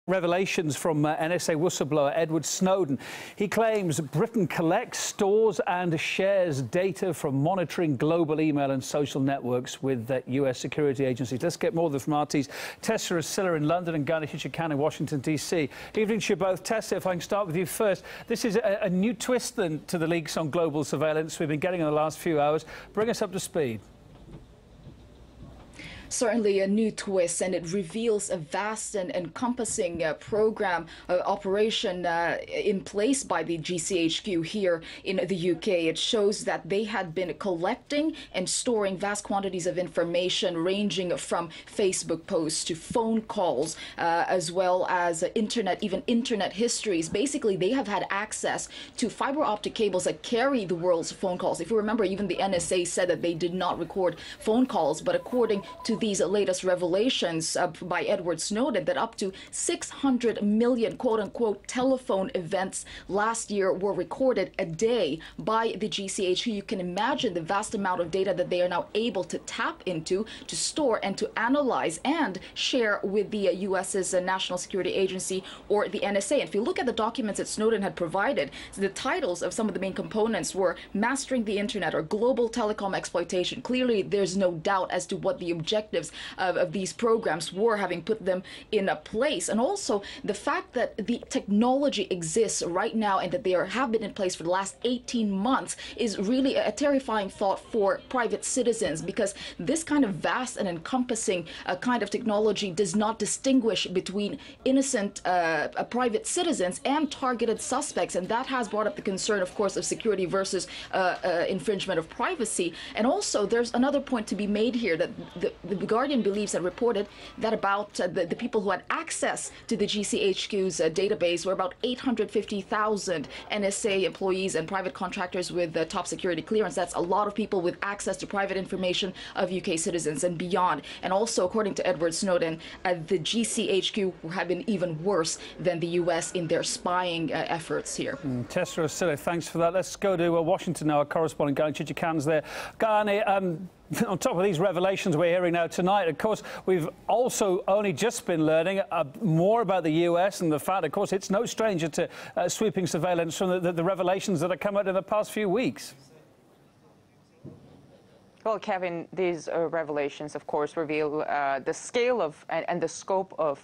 Revelations from NSA whistleblower Edward Snowden. He claims Britain collects, stores and shares data from monitoring global email and social networks with US security agencies. Let's get more of this from RT's Tessa Asilla in London and GCHQ in Washington, D.C. Evening to you both. Tessa, if I can start with you first. This is a new twist then to the leaks on global surveillance we've been getting in the last few hours. Bring us up to speed. Certainly a new twist, and it reveals a vast and encompassing program operation in place by the GCHQ here in the UK. It shows that they had been collecting and storing vast quantities of information ranging from Facebook posts to phone calls, as well as even internet histories. Basically, they have had access to fiber optic cables that carry the world's phone calls. If you remember, even the NSA said that they did not record phone calls, but according to these latest revelations by Edward Snowden, that up to 600 million quote-unquote telephone events last year were recorded a day by the GCHQ. You can imagine the vast amount of data that they are now able to tap into, to store and to analyze and share with the US's National Security Agency, or the NSA. And if you look at the documents that Snowden had provided, the titles of some of the main components were Mastering the Internet or Global Telecom Exploitation. Clearly, there's no doubt as to what the objectives of these programs were, having put them in a place. And also the fact that the technology exists right now and that they have been in place for the last 18 months is really a terrifying thought for private citizens, because this kind of vast and encompassing kind of technology does not distinguish between innocent private citizens and targeted suspects. And that has brought up the concern, of course, of security versus infringement of privacy. And also there's another point to be made here, that the Guardian believes and reported that about the people who had access to the GCHQ's database were about 850,000 NSA employees and private contractors with top security clearance. That's a lot of people with access to private information of UK citizens and beyond. And also, according to Edward Snowden, the GCHQ have been even worse than the US in their spying efforts here. Tessa Asilla, thanks for that. Let's go to Washington now. Our correspondent GCHQ's there. Gani, on top of these revelations we're hearing now tonight, of course, we've also only just been learning more about the US and the fact, of course, it's no stranger to sweeping surveillance from the revelations that have come out in the past few weeks. Well, Kevin, these revelations, of course, reveal the scale of and the scope of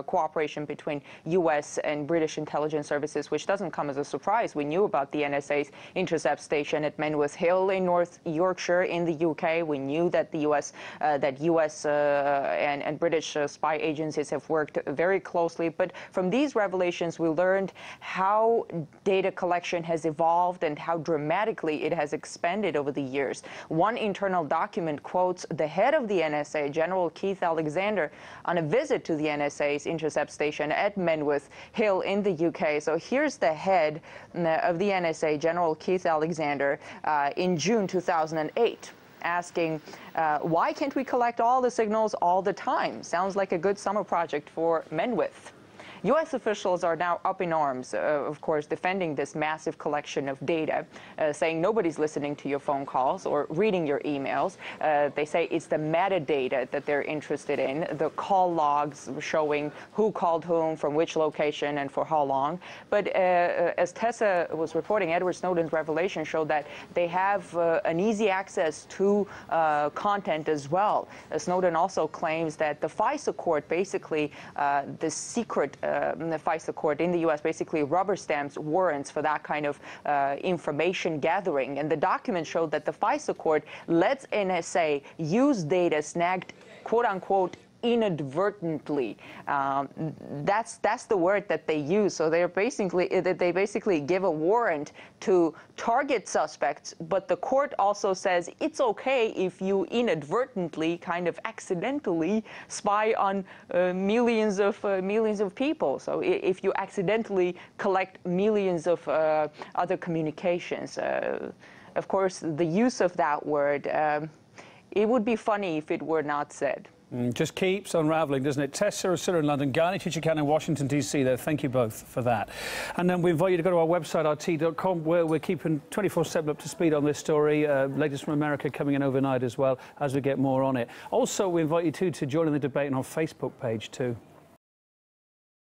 cooperation between U.S. and British intelligence services, which doesn't come as a surprise. We knew about the NSA's intercept station at Menwith Hill in North Yorkshire in the UK. We knew that the U.S. And British spy agencies have worked very closely. But from these revelations, we learned how data collection has evolved and how dramatically it has expanded over the years. One internal document quotes the head of the NSA, General Keith Alexander, on a visit to the NSA's intercept station at Menwith Hill in the UK. So here's the head of the NSA, General Keith Alexander, in June 2008. Asking, why can't we collect all the signals all the time? Sounds like a good summer project for Menwith. U.S. officials are now up in arms, of course, defending this massive collection of data, saying nobody's listening to your phone calls or reading your emails. They say it's the metadata that they're interested in, the call logs showing who called whom, from which location, and for how long. But as Tessa was reporting, Edward Snowden's revelation showed that they have an easy access to content as well. Snowden also claims that the FISA court, basically the secret the FISA court in the U.S. basically rubber stamps warrants for that kind of information gathering. And the documents showed that the FISA court lets NSA use data snagged, quote-unquote, inadvertently. That's the word that they use. So they basically give a warrant to target suspects, but the court also says it's okay if you inadvertently, kind of accidentally, spy on millions of people. So if you accidentally collect millions of other communications, of course, the use of that word, it would be funny if it were not said. Just keeps unravelling, doesn't it? Tessa Asilla in London, GCHQ in Washington, D.C. there. Thank you both for that. And then we invite you to go to our website, rt.com, where we're keeping 24/7 up to speed on this story. Latest from America coming in overnight as well, as we get more on it. Also, we invite you to join in the debate on our Facebook page too.